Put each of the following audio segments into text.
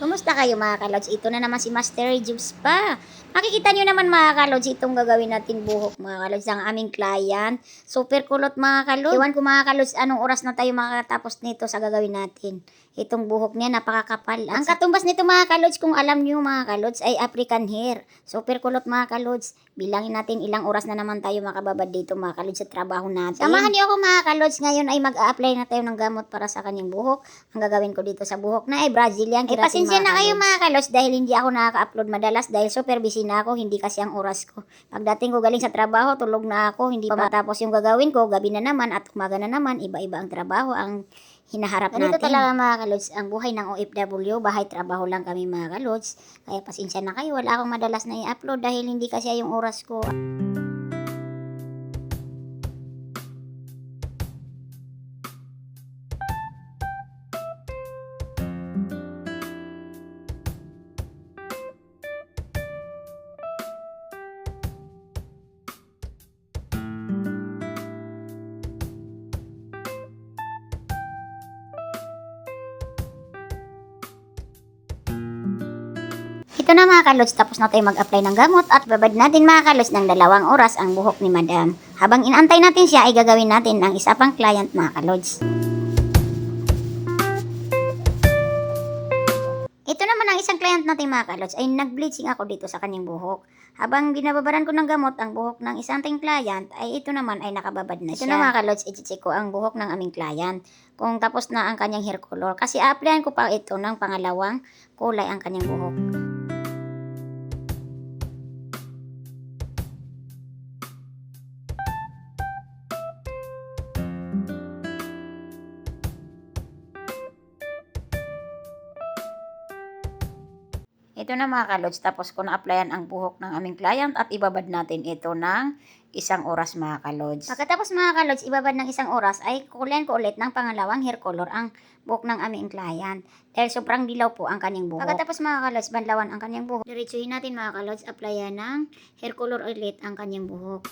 Kumusta kayo mga kalods? Ito na naman si Master Jubes pa. Makikita nyo naman mga kalods, itong gagawin natin buhok mga kalods ng aming client. Super kulot mga kalods. Iwan ko mga kalods, anong oras na tayo makakatapos nito sa gagawin natin. Itong buhok niya napakakapal. Ang katumbas nito mga kalods, kung alam nyo mga kalods, ay African hair. Super kulot mga kalods. Bilangin natin ilang oras na naman tayo makababad dito mga kalods sa trabaho natin. Samahan niyo ako mga kalods, ngayon ay mag-a-apply na tayo ng gamot para sa kanyang buhok. Ang gagawin ko dito sa buhok na ay Brazilian keratin. Pasensya na kayo mga kalods dahil hindi ako nakaka-upload madalas dahil super busy na ako, hindi kasi ang oras ko. Pagdating ko galing sa trabaho, tulog na ako, hindi pa matapos yung gagawin ko, gabi na naman at umaga na naman, iba-iba ang trabaho ang hinaharap natin. Ganito talaga mga kalods, ang buhay ng OFW, bahay trabaho lang kami mga kalods. Kaya pasensya na kayo, wala akong madalas na i-upload dahil hindi kasi yung oras ko. Ito na mga kalods, tapos na tayo mag-apply ng gamot at babad natin mga kalods ng 2 oras ang buhok ni madam. Habang inaantay natin siya ay gagawin natin ang isa pang client mga kalods. Ito naman ang isang client natin mga kalods ay nag-bleaching ako dito sa kanyang buhok. Habang binababaran ko ng gamot ang buhok ng isang ating client ay ito naman ay nakababad na siya. Ito na mga kalods, i-check ko ang buhok ng aming client kung tapos na ang kanyang hair color. Kasi a-applyan ko pa ito ng pangalawang kulay ang kanyang buhok. Ito na mga kalods, tapos ko na-applyan ang buhok ng aming client at ibabad natin ito ng 1 oras mga kalods. Pagkatapos mga kalods, ibabad ng 1 oras ay kukulayan ko ulit ng pangalawang hair color ang buhok ng aming client. Dahil sobrang dilaw po ang kanyang buhok. Pagkatapos mga kalods, banlawan ang kanyang buhok. Diretsuhin natin mga kalods, applyan ng hair color ulit ang kanyang buhok.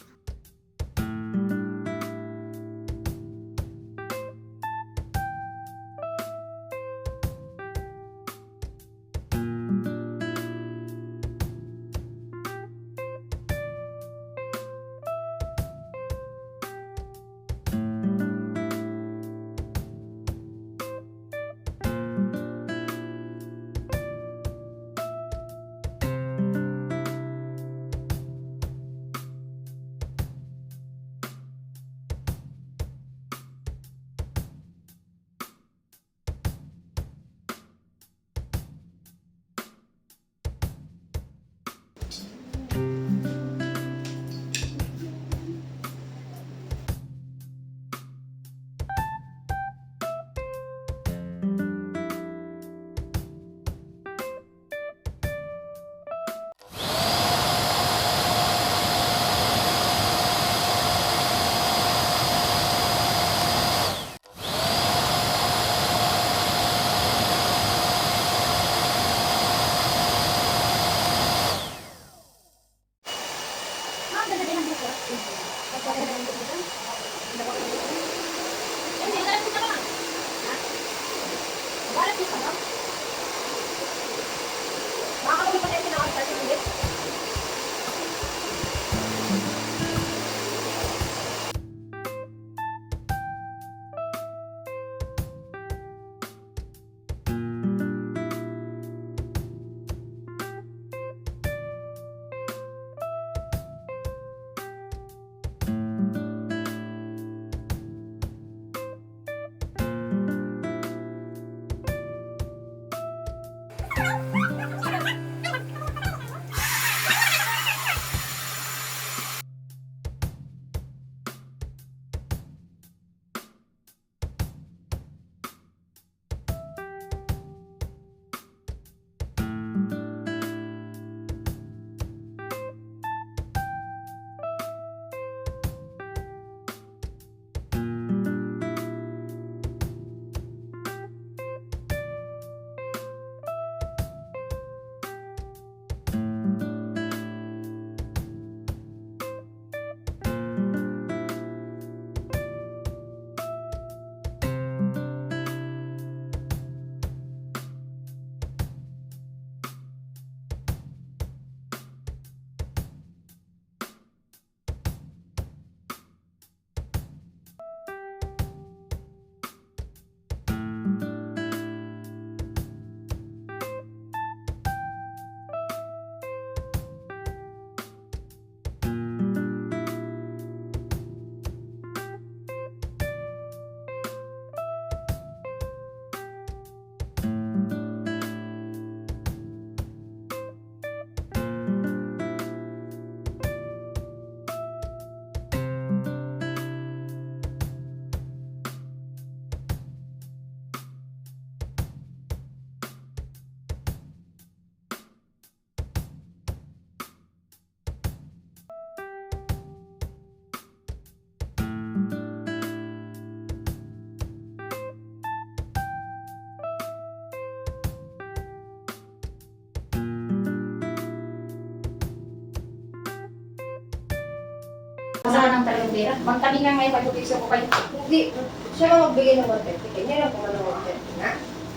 pera. Bang kami nga ngayon, pag-upis ko kayo. Hindi, siya lang magbigay ng 130. Kanya lang kung ano 130 na.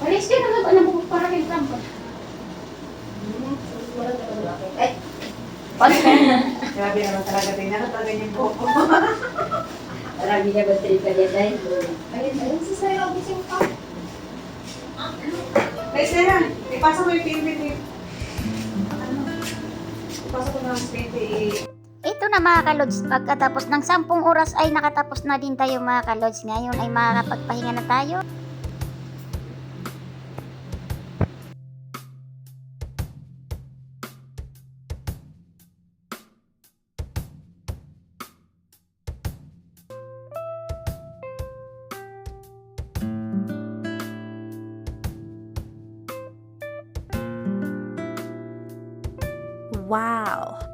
Alis ka na, alam mo, para kay Trump. Wala naman ng akin. Ay, Grabe naman talaga, tingnan ko talaga yung buhok ko. Marami niya ba trip ka dyan, ayun si Sarah Robinson pa. Ay, Sarah, ipasa mo yung payment eh. Ipasa ko na ang payment. Ito na mga kalods, pagkatapos ng 10 oras ay nakatapos na din tayo mga kalods. Ngayon ay makakapagpahinga na tayo. Wow.